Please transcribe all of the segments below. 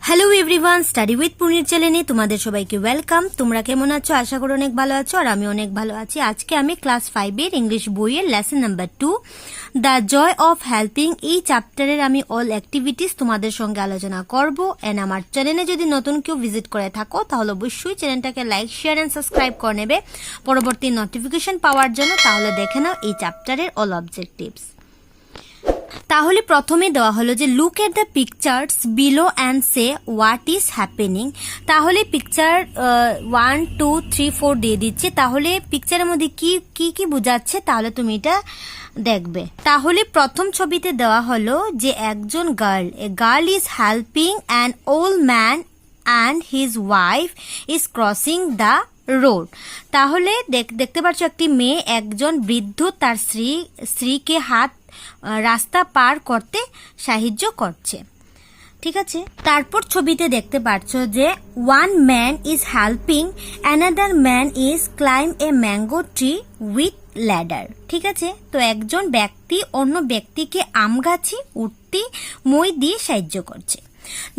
Hello everyone, study with পুনির চ্যানেলে তোমাদের সবাইকে ওয়েলকাম। তোমরা কেমন আছো? আশা করি অনেক ভালো আছো, আর আমি অনেক ভালো আছি। আজকে আমি ক্লাস 5 এর ইংলিশ বইয়ের lesson number 2 the joy of helping এই চ্যাপ্টারের আমি অল অ্যাক্টিভিটিস তোমাদের সঙ্গে আলোচনা করব। এন্ড আমার চ্যানেলে যদি নতুন কেউ ভিজিট করে থাকো তাহলে অবশ্যই চ্যানেলটাকে লাইক, শেয়ার এন্ড সাবস্ক্রাইব করে নেবে পরবর্তী নোটিফিকেশন পাওয়ার জন্য। তাহলে দেখে নাও এই চ্যাপ্টারের অল অবজেক্টিভস। তাহলে প্রথমে দেওয়া হলো যে look at the pictures below and say what is happening. তাহলে পিকচার 1, 2, 3, 4 দিয়ে দিচ্ছে। তাহলে পিকচারের মধ্যে কি কি বোঝাচ্ছে তাহলে তুমি এটা দেখবে। তাহলে প্রথম ছবিতে দেওয়া হলো যে একজন girl is helping an old man and his wife is crossing the road. তাহলে দেখতে পাচ্ছ একটি মেয়ে একজন বৃদ্ধ তার স্ত্রীকে রাস্তা পার করতে সাহায্য করছে। ঠিক আছে, তারপর ছবিতে দেখতে পাচ্ছ যে one man is helping another man is climb a mango tree with ladder. ঠিক আছে, তো একজন ব্যক্তি অন্য ব্যক্তিকে আম গাছে উঠতে মই দিয়ে সাহায্য করছে।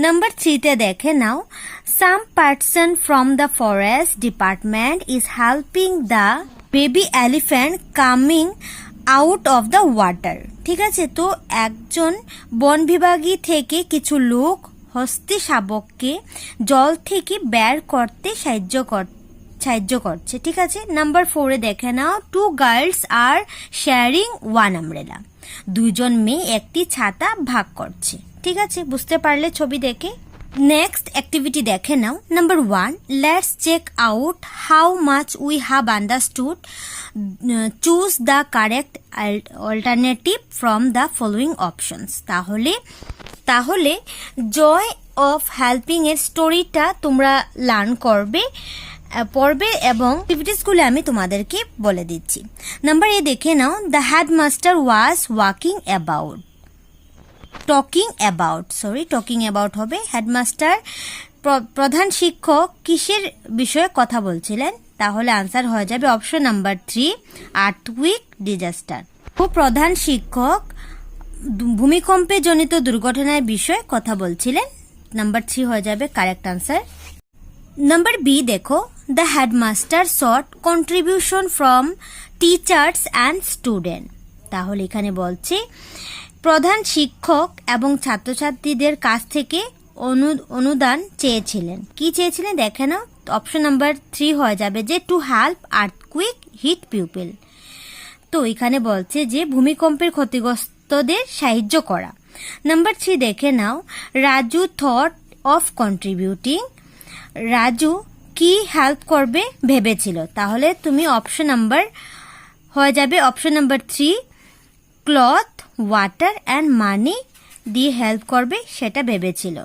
নাম্বার 3 দেখে নাও, some person from the forest department is helping the baby elephant coming out of the water. ঠিক আছে, তো একজন বন বিভাগী থেকে কিছু লোক হস্তি শাবককে জল থেকে বের করতে সাহায্য করছে। ঠিক আছে, নাম্বার 4 দেখে নাও, 2 গার্লস আর শেয়ারিং ওয়ান আমব্রেলা। দুইজন মেয়ে একটি ছাতা ভাগ করছে। ঠিক আছে, বুঝতে পারলে ছবি দেখে। নেক্সট অ্যাক্টিভিটি দেখে নাও। Number 1, let's check out how much we have understood, choose the correct alternative from the following options. তাহলে জয় অফ হেল্পিং এর স্টোরিটা তোমরা লার্ন পড়বে এবং অ্যাক্টিভিটিসগুলো আমি তোমাদেরকে বলে দিচ্ছি। নাম্বার এ দেখে নাও, the headmaster was talking about হবে। হেডমাস্টার প্রধান শিক্ষক কিসের বিষয়ে কথা বলছিলেন? তাহলে আনসার হয়ে যাবে অপশন নাম্বার 3, আর্থকুইক ডিজাস্টার। প্রধান শিক্ষক ভূমিকম্পে জনিত দুর্ঘটনার বিষয়ে কথা বলছিলেন। নাম্বার 3 হয়ে যাবে কারেক্ট আনসার। নাম্বার বি দেখো, the headmaster thought contribution from teachers and student. তাহলে এখানে বলছে প্রধান শিক্ষক এবং ছাত্রছাত্রীদের কাছ থেকে অনুদান চেয়েছিলেন। কি চেয়েছিলেন দেখে নাও, অপশন নাম্বার 3 হয়ে যাবে যে to help earthquake hit people. তো এখানে বলছে যে ভূমিকম্পের ক্ষতিগ্রস্তদের সাহায্য করা। নাম্বার 3 দেখে নাও, Raju thought of contributing. Raju কি হেল্প করবে ভেবেছিল? তাহলে তুমি অপশন নাম্বার হয়ে যাবে option number 3, cloth, water and money দিয়ে হেল্প করবে সেটা ভেবেছিল।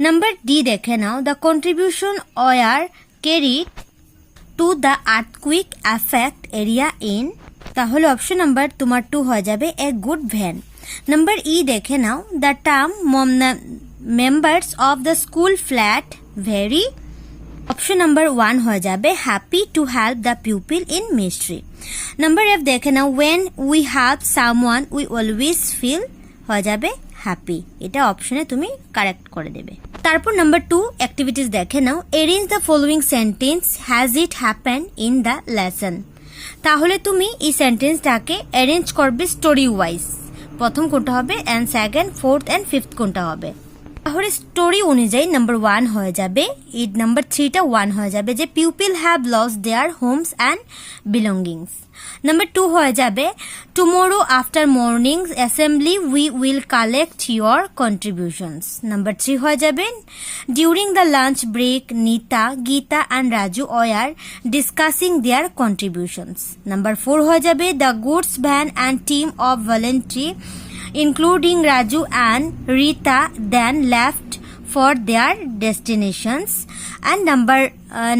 নাম্বার ডি দেখে নাও, the contribution were carried to the earthquake effect area in. তাহলে অপশন নাম্বার তোমার 2 হয়ে যাবে a good van. Number E দেখে নাও, the term members of the school flat very. Option number 1 হয়ে যাবে happy to help the people in mystery. Number F দেখে নাও, when we help someone we always feel হয়ে যাবে happy. এটা অপশনে তুমি কারেক্ট করে দেবে। তারপর নাম্বার 2 অ্যাক্টিভিটিস দেখে নাও, arrange the following sentence has it happen in the lesson. তাহলে তুমি এই সেন্টেন্সটাকে অ্যারেঞ্জ করবে স্টোরি ওয়াইজ। প্রথম কোনটা হবে and second, 4th and 5th কোনটা হবে। তাহলে স্টোরি অনুযায়ী নাম্বার 1 হয়ে যাবে, নাম্বার 3টা 1 হয়ে যাবে যে people have lost their homes and belongings. Number 2 হয়ে যাবে tomorrow after morning assembly we will collect your contributions. Number 3 হয়ে যাবে during the lunch break Nita, Gita and Raju were discussing their contributions. Number 4 হয়ে যাবে the goods van and team of volunteers including Raju and Rita then left for their destinations. And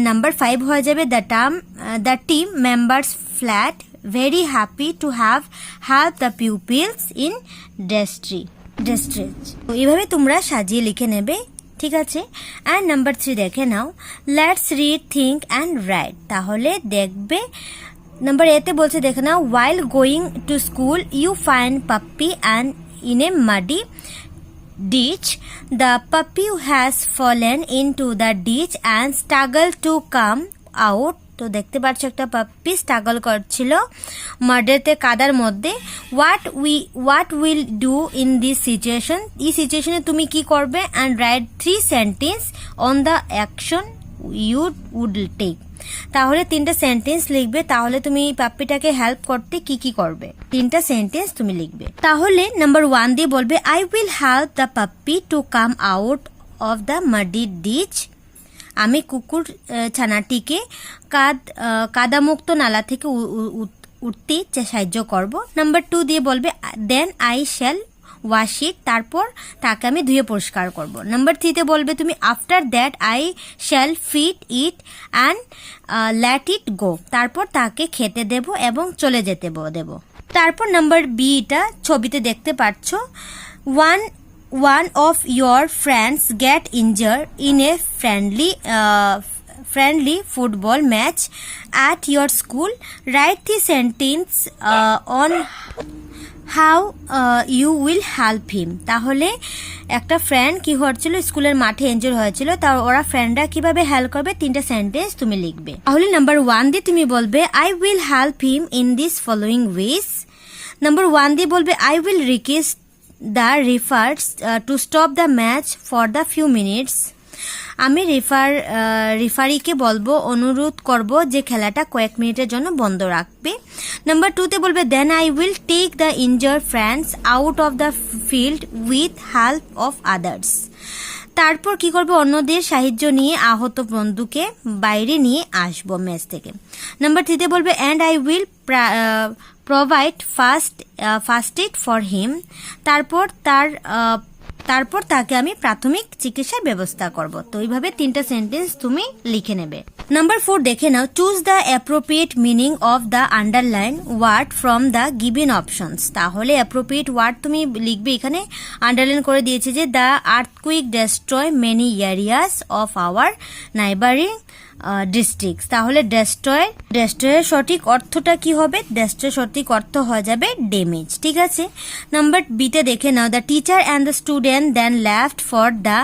number 5 হয়ে যাবে the team members flat very happy to have helped the pupils in distress. তো এইভাবে তোমরা সাজিয়ে লিখে নেবে। ঠিক আছে, অ্যান্ড নাম্বার 3 দেখে নাও, let's read, think and write. তাহলে দেখবে নাম্বার এতে বলছে দেখে নাও, while going to school you find puppy and in a muddy ditch. The puppy has fallen into the ditch and struggled to come out. তো দেখতে পাচ্ছ একটা পাপ্পি স্ট্রাগল করছিল মাডেতে কাদার মধ্যে। What will do in this situation, এই সিচুয়েশনে তুমি কি করবে? And write 3 sentence on the action you would take. তাহলে 3টা সেন্টেন্স লিখবে, তাহলে তুমি পাপ্পিটাকে হেল্প করতে কি কি করবে 3টা সেন্টেন্স তুমি লিখবে। তাহলে নাম্বার 1 দিয়ে বলবে I will help the puppy to come out of the muddy ditch. আমি কুকুর ছানাটিকে কাদামুক্ত নালা থেকে উঠতে সাহায্য করব। নাম্বার 2 দিয়ে বলবে then I shall wash it, তারপর তাকে আমি ধুয়ে পরিষ্কার করব। নাম্বার 3 তে বলবে তুমি after that I shall feed it and let it go, তারপর তাকে খেতে দেব এবং চলে যেতে দেব। তারপর নাম্বার বিটা ছবিতে দেখতে পাচ্ছ, one of your friends get injured in a friendly football match at your school. Write the sentence on how you will help him. তাহলে একটা ফ্রেন্ড কি হচ্ছিল, স্কুলের মাঠে ইনজুর হয়েছিল, তার ওরা ফ্রেন্ডরা কিভাবে হেল্প করবে 3টা সেন্টেন্স তুমি লিখবে। তাহলে নাম্বার 1 দিয়ে তুমি বলবে I will help him in this following ways. Number 1 দিয়ে বলবে I will request the refers to stop the match for the few minutes. আমি রেফারিকে বলবো, অনুরোধ করব যে খেলাটা কয়েক মিনিটের জন্য বন্ধ রাখবে। নাম্বার 2 তে বলবে then I will take the injured friends out of the field with help of others. তারপর কি করবে, অন্যদের সাহায্য নিয়ে আহত বন্ধুকে বাইরে নিয়ে আসবো ম্যাচ থেকে। নাম্বার 3 তে বলবে and I will provide first aid for him, তারপর তাকে আমি প্রাথমিক চিকিৎসার ব্যবস্থা করব। তো এইভাবে 3টা সেন্টেন্স তুমি লিখে নেবে। নাম্বার 4 দেখে নাও, choose the appropriate meaning of the underline word from the given options. তাহলে অ্যাপ্রোপ্রিয়েট ওয়ার্ড তুমি লিখবে, এখানে আন্ডারলাইন করে দিয়েছে যে the earthquake destroy many areas of our neighbouring districts. তাহলে ডেস্ট্রয়ের সঠিক অর্থটা কি হবে? ডেস্ট্রয়ের সঠিক অর্থ হয়ে যাবে ড্যামেজ। ঠিক আছে। নাম্বার বিতে দেখে নাও, the teacher and the student then left for the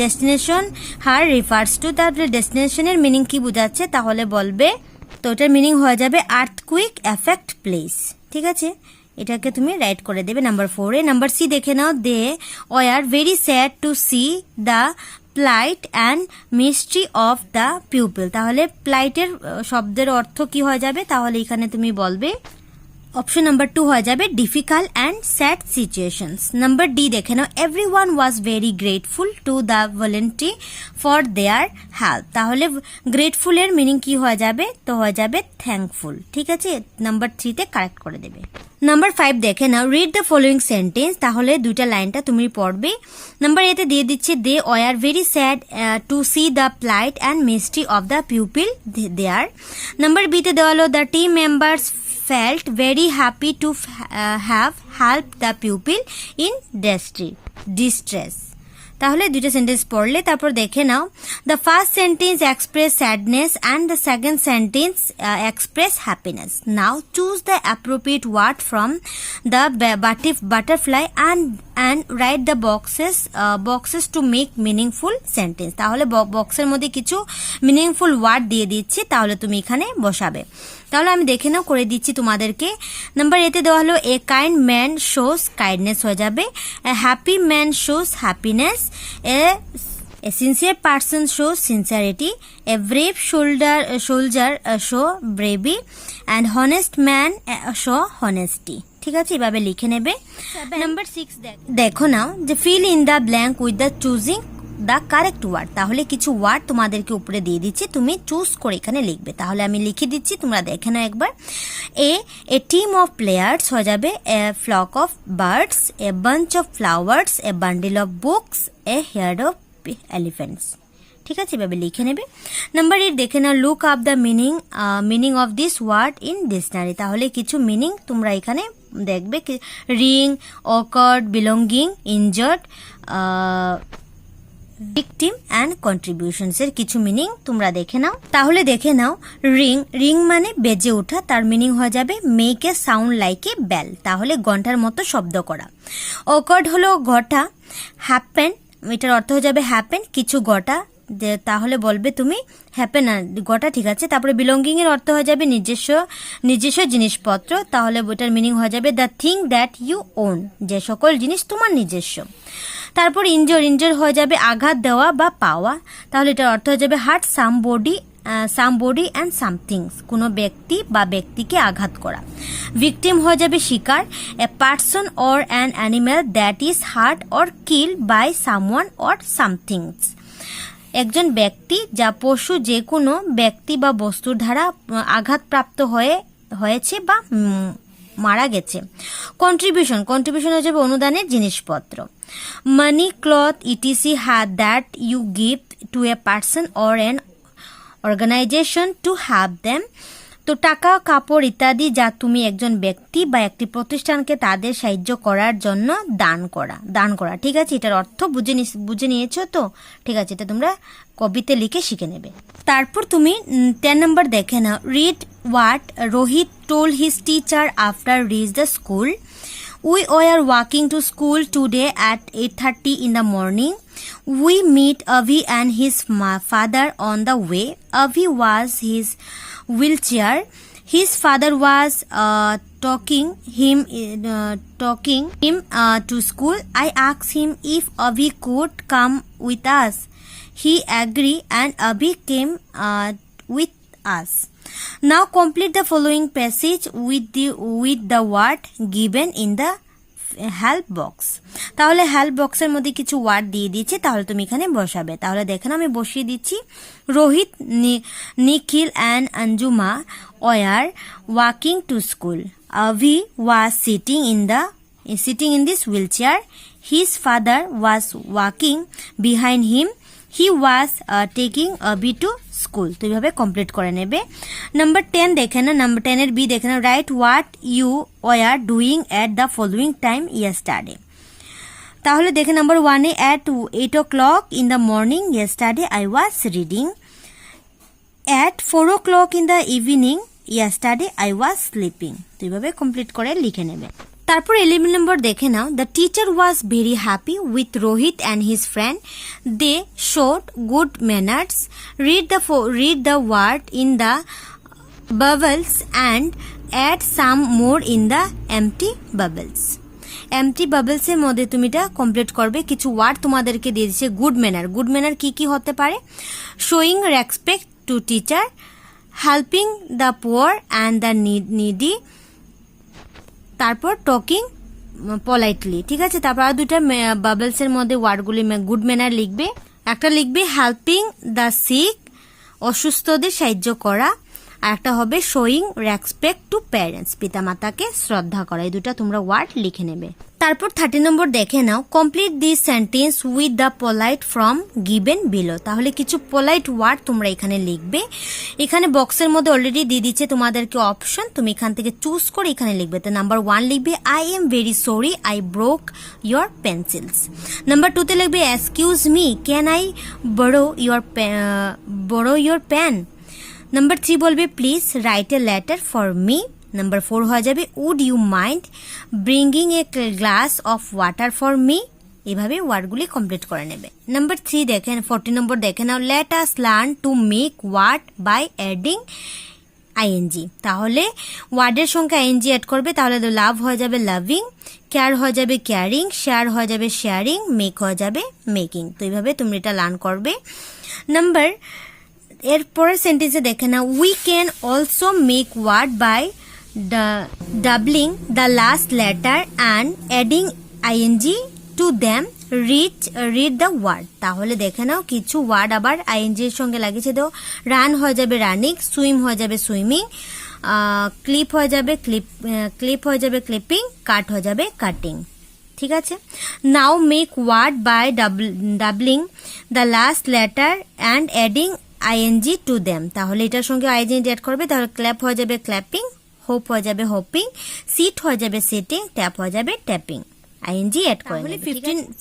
destination her refers to. তাহলে ডেস্টিনেশনের মিনিং কি বোঝাচ্ছে? তাহলে বলবে, তো এটার মিনিং হয়ে যাবে আর্থকুইক এফেক্ট প্লেস। ঠিক আছে, এটাকে তুমি রাইট করে দেবে নাম্বার 4 এ। নাম্বার সি দেখে নাও, they were very sad to see the plight and mystery of the pupil. তাহলে প্লাইটের শব্দের অর্থ কি হয়ে যাবে? তাহলে এখানে তুমি বলবে অপশন নাম্বার 2 হয়ে যাবে difficult and sad situations. Number D দেখে নাও, everyone was very grateful to the volunteer for their help. তাহলে গ্রেটফুলের মিনিং কি হয়ে যাবে? তো হয়ে যাবে থ্যাঙ্কফুল। ঠিক আছে, নাম্বার 3 তে কারেক্ট করে দেবে। নাম্বার 5 দেখে নাও, রিড দ্য ফলোয়িং সেন্টেন্স। তাহলে 2টা লাইনটা তুমি পড়বে। নাম্বার এতে দিয়ে দিচ্ছে they were very sad to see the plight and mystery of the pupil there. Number বিতে দেওয়া হলো the team members felt very happy to have helped the pupil in distress. তাহলে 2টা সেন্টেন্স পড়লে তারপর দেখে নাও, the first sentence express sadness and the second sentence express happiness. Now choose the appropriate word from the butterfly and write the boxes to make meaningful sentence. তাহলে বক্সের মধ্যে কিছু মিনিংফুল ওয়ার্ড দিয়ে দিচ্ছি, তাহলে তুমি এখানে বসাবে। তাহলে আমি দেখে নাও, করে দিচ্ছি তোমাদেরকে। নাম্বার এতে দেওয়া হলো a kind man shows kindness হয়ে যাবে, a happy man shows happiness, a sincere person shows sincerity, a brave soldier show bravery, and honest man show honesty. ঠিক আছে, এভাবে লিখে নেবে। নাম্বার 6 দেখো নাও, যে fill in the blank with the choosing the correct word. তাহলে কিছু ওয়ার্ড তোমাদেরকে উপরে দিয়ে দিচ্ছি, তুমি চুজ করে এখানে লিখবে। তাহলে আমি লিখে দিচ্ছি, তোমরা দেখে নাও একবার। এ টিম অফ প্লেয়ার্স হয়ে যাবে a flock of birds, a bunch of flowers, a bundle of books, a herd of elephants. ঠিক আছে, এভাবে লিখে নেবে। নাম্বার 8 দেখে নাও, look up the meaning of this word in dictionary. তাহলে কিছু মিনিং তোমরা এখানে দেখবে, ring, awkward, belonging, injured, victim and contributions এর কিছু মিনিং তোমরা দেখে নাও। তাহলে দেখে নাও, রিং, রিং মানে বেজে ওঠা, তার মিনিং হয়ে যাবে make a sound like a bell, তাহলে ঘন্টার মতো শব্দ করা। অকার্ড হলো ঘটা। হ্যাপেন, এটার অর্থ হয়ে যাবে হ্যাপেন, কিছু ঘটা, তাহলে বলবে তুমি হ্যাপেন ঘটা, ঠিক আছে। তারপরে বিলঙ্গিং এর অর্থ হয়ে যাবে নিজস্ব জিনিসপত্র, তাহলে ওটার মিনিং হয়ে যাবে the thing that you own, যে সকল জিনিস তোমার নিজস্ব। তারপর ইনজোর হয়ে যাবে আঘাত দেওয়া বা পাওয়া, তাহলে এটার অর্থ হয়ে যাবে হার্ট সামবডি অ্যান্ড সামথিংস, কোনো ব্যক্তি বা ব্যক্তিকে আঘাত করা। ভিকটিম হয়ে যাবে শিকার, a person or an animal that is hurt or kill by someone or somethings, একজন ব্যক্তি যা পশু যে কোনো ব্যক্তি বা বস্তুর দ্বারা আঘাতপ্রাপ্ত হয়েছে বা মারা গেছে। কন্ট্রিবিউশন হয়ে যাবে অনুদানের জিনিসপত্র। Money, cloth, ETC that you give to a person or an organisation to have them, তো টাকা, কাপড় ইত্যাদি যা তুমি একজন ব্যক্তি বা একটি প্রতিষ্ঠানকে তাদের সাহায্য করার জন্য দান করা, ঠিক আছে। এটার অর্থ বুঝে নিয়েছো তো, ঠিক আছে, এটা তোমরা কবিতে লিখে শিখে নেবে। তারপর তুমি 10 নম্বর দেখে নাও, read what Rohit told his teacher after reach the school. We were walking to school today at 8:30 in the morning. We meet Avi and his father on the way. Avi was his wheelchair. His father was talking him to school. I asked him if Avi could come with us. He agreed and Avi came with us. Now complete the following passage with the word given in the help box. তাহলে help বক্সের মধ্যে কিছু word দিয়ে দিয়েছে, তাহলে তুমি এখানে বসাবে। তাহলে দেখেন আমি বসিয়ে দিচ্ছি। রোহিত, নিখিল and Anjuma were walking to school. Avi was sitting in this wheelchair. His father was walking behind him. He was taking Avi to school, তো এইভাবে কমপ্লিট করে নেবে। নাম্বার 10 দেখে না, নাম্বার 10 এর বি দেখে না, write what you were doing at the following time yesterday. তাহলে দেখে নাম্বার 1 এ at 8 o'clock in the morning yesterday I was reading. At 4 o'clock in the evening yesterday I was sleeping, তো এইভাবে complete করে লিখে নেবে। তারপর 11 নম্বর দেখে নাও, the teacher was very happy with Rohit and his friend, they showed good manners, read the word in the bubbles and add some more in the empty bubbles. Empty বাবলসের মধ্যে তুমি এটা কমপ্লিট করবে। কিছু ওয়ার্ড তোমাদেরকে দিয়ে দিচ্ছে। গুড ম্যানার কি হতে পারে? Showing respect to teacher, helping the poor and the needy, তারপর টকিং পলাইটলি, ঠিক আছে। তারপর আর দুটা বাবলসের মধ্যে ওয়ার্ডগুলি গুড ম্যানার লিখবে। একটা লিখবে হেল্পিং দ্য সিক, অসুস্থদের সাহায্য করা, আর একটা হবে শোয়িং রেসপেক্ট টু প্যারেন্টস, পিতামাতাকে শ্রদ্ধা করা। এই দুটা তোমরা ওয়ার্ড লিখে নেবে। তারপর 30 নম্বর দেখে নাও, complete this sentence with the polite form given below. তাহলে কিছু পোলাইট ওয়ার্ড তোমরা এখানে লিখবে। এখানে বক্সের মধ্যে অলরেডি দিয়ে দিচ্ছে তোমাদেরকে অপশন, তুমি এখান থেকে চুজ করে এখানে লিখবে। তো নাম্বার 1 লিখবে I am very sorry I broke your pencils. Number 2 তে লিখবে excuse me can I borrow your pen. Number 3 বলবে please write a letter for me. Number 4 হয়ে যাবে would you mind bringing a glass of water for me. এভাবে ওয়ার্ডগুলি complete করে নেবে। Number 3 দেখেন 40 নম্বর দেখে নাও, let us learn to make word by adding ING. তাহলে ওয়ার্ডের সঙ্গে আইএনজি অ্যাড করবে, তাহলে লাভ হয়ে যাবে লাভিং, কেয়ার হয়ে যাবে কেয়ারিং, শেয়ার হয়ে যাবে শেয়ারিং, মেক হয়ে যাবে মেকিং। তো এইভাবে তুমি এটা লার্ন করবে। নাম্বার এর পরের সেন্টেন্সে দেখে না, we can also make word by doubling the last letter and adding ing to them. read the word। তাহলে দেখে নাও কিছু ওয়ার্ড আবার ing এর সঙ্গে লাগিয়েছে। দাও রান হয়ে যাবে রানিং, সুইম হয়ে যাবে সুইমিং, ক্লিপ হয়ে যাবে ক্লিপিং, কাট হয়ে যাবে কাটিং, ঠিক আছে। Now make word by doubling the last letter and adding ing to them। তাহলে এটার সঙ্গে ing অ্যাড করবে, তাহলে ক্ল্যাপ হয়ে যাবে ক্ল্যাপিং, হোপ হয়ে যাবে হোপিং, সিট হয়ে যাবে সিটিং, ট্যাপ হয়ে যাবে ট্যাপিং। আইএনজি অ্যাড করে নেবে।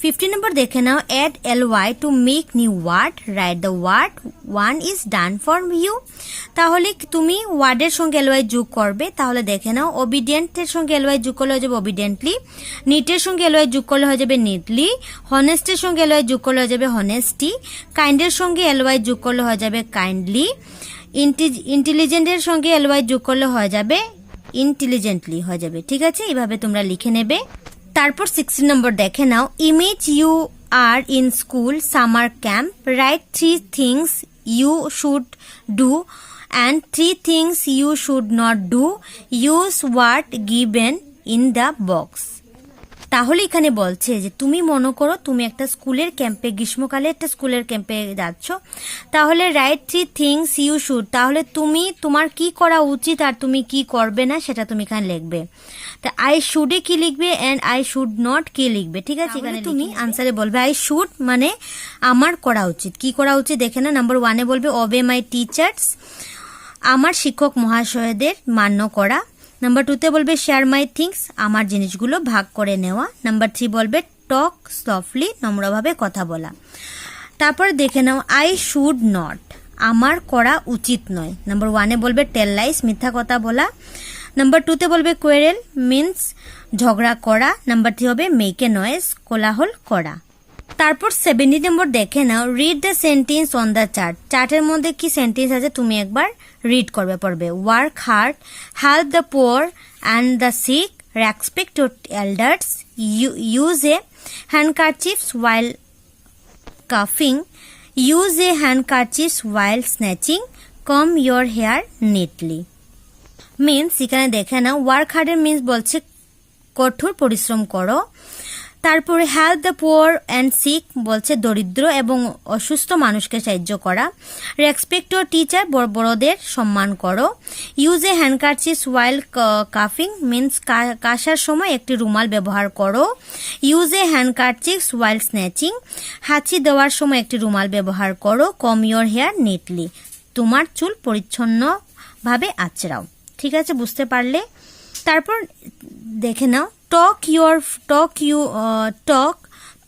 15 নম্বর দেখে নাও, add ly to make new word, write the word one is done for you. তাহলে তুমি ওয়ার্ডের সঙ্গে ly যোগ করবে। তাহলে দেখে নাও, ওবিডিয়েন্টের সঙ্গে ly যোগ করলে হয়ে যাবে ওবিডিয়েন্টলি, নিটের সঙ্গে ly যোগ করলে হয়ে যাবে নিটলি, হনেস্টের সঙ্গে ly যোগ করলে হয়ে যাবে হনেস্টি, কাইন্ডের সঙ্গে ly যোগ করলে হয়ে যাবে কাইন্ডলি, ইন্টেলিজেন্টের সঙ্গে ly যোগ করলে হয়ে যাবে ইন্টেলিজেন্টলি হয়ে যাবে। ঠিক আছে, এইভাবে তোমরা লিখে নেবে। তারপর 16 নম্বর দেখে নাও, image you are in school summer camp, write 3 things you should do and 3 things you should not do, use what given in the box। তাহলে এখানে বলছে যে তুমি মনে করো তুমি একটা স্কুলের ক্যাম্পে, গ্রীষ্মকালে একটা স্কুলের ক্যাম্পে যাচ্ছ, তাহলে রাইট 3 থিংস ইউ শুড, তাহলে তুমি তোমার কি করা উচিত আর তুমি কি করবে না সেটা তুমি এখানে লিখবে। তা আই শুডে কি লিখবে এন্ড আই শুড নট কি লিখবে। ঠিক আছে, এখানে তুমি আনসারে বলবে আই শুড মানে আমার করা উচিত, কি করা উচিত দেখে না। নাম্বার 1 বলবে ওবে মাই টিচার্স, আমার শিক্ষক মহাশয়দের মান্য করা। নাম্বার 2 বলবে শেয়ার মাই থিংস, আমার জিনিসগুলো ভাগ করে নেওয়া। নাম্বার 3 বলবে টক সফটলি, নম্রভাবে কথা বলা। তারপর দেখে নাও, আই শুড নট, আমার করা উচিত নয়। নাম্বার 1 বলবে টেল লাইস, মিথ্যা কথা বলা। নাম্বার 2 বলবে কোয়েরেল মিন্স ঝগড়া করা। নাম্বার 3 হবে মেক এ নয়েজ, কোলাহল করা। তারপর 70 নম্বর দেখে নাও, read the sentence on the chart, চার্টের মধ্যে কি সেন্টেন্স আছে তুমি একবার রিড করবে, পড়বে। Work hard, help the poor and the sick, respect your elders, use a handkerchiefs while কাফিং, use a handkerchiefs while sneezing, comb your hair neatly. Means এখানে দেখে নাও, ওয়ার্ক হার্ডের মিন্স বলছে কঠোর পরিশ্রম করো। তারপরে help the poor and sick বলছে দরিদ্র এবং অসুস্থ মানুষকে সাহায্য করা। রেসপেক্ট ইউর টিচার, বড়দের সম্মান করো। Use a handkerchiefs while কাফিং means কাশার সময় একটি রুমাল ব্যবহার করো। Use a handkerchiefs while snatching, হাঁচি দেওয়ার সময় একটি রুমাল ব্যবহার করো। কম ইয়োর হেয়ার নিটলি, তোমার চুল পরিচ্ছন্নভাবে আঁচড়াও। ঠিক আছে, বুঝতে পারলে? তারপর দেখে নাও, talk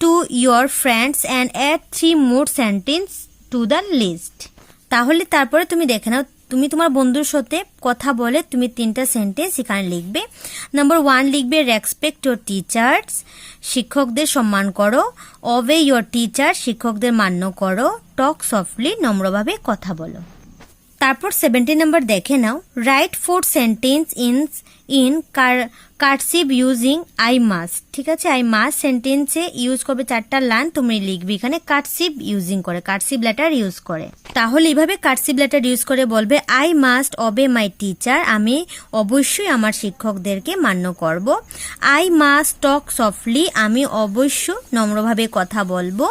to your friends and add 3 more sentence to the list। তাহলে তারপরে তুমি দেখে নাও, তুমি তোমার বন্ধুর সাথে কথা বলে তুমি 3টা সেন্টেন্স এখানে লিখবে। নাম্বার 1 লিখবে রেসপেক্ট ইউর টিচার্স, শিক্ষকদের সম্মান করো। ওবে ইউর টিচার, শিক্ষকদের মান্য করো। টক সফটলি, নম্রভাবে কথা বলো। তারপর 70 নম্বর দেখে নাও, write 4 sentence in cursive using I must. ঠিক আছে, আই মাস্ট সেন্টেন্সে ইউজ করবে 4টা লাইন তুমি লিখবে এখানে কার্সিভ ইউজিং করে, কার্সিভ লেটার ইউজ করে। তাহলে এইভাবে কার্সিভ লেটার ইউজ করে বলবে আই মাস্ট ওবে মাই টিচার, আমি অবশ্যই আমার শিক্ষকদেরকে মান্য করব। আই মাস্ট টক সফটলি, আমি অবশ্যই নম্রভাবে কথা বলবো।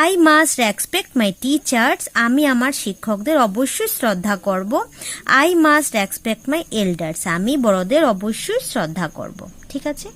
I must respect my teachers, আমি আমার শিক্ষকদের অবশ্যই শ্রদ্ধা করব। I must respect my elders, আমি বড়দের অবশ্যই শ্রদ্ধা করব। ঠিক আছে।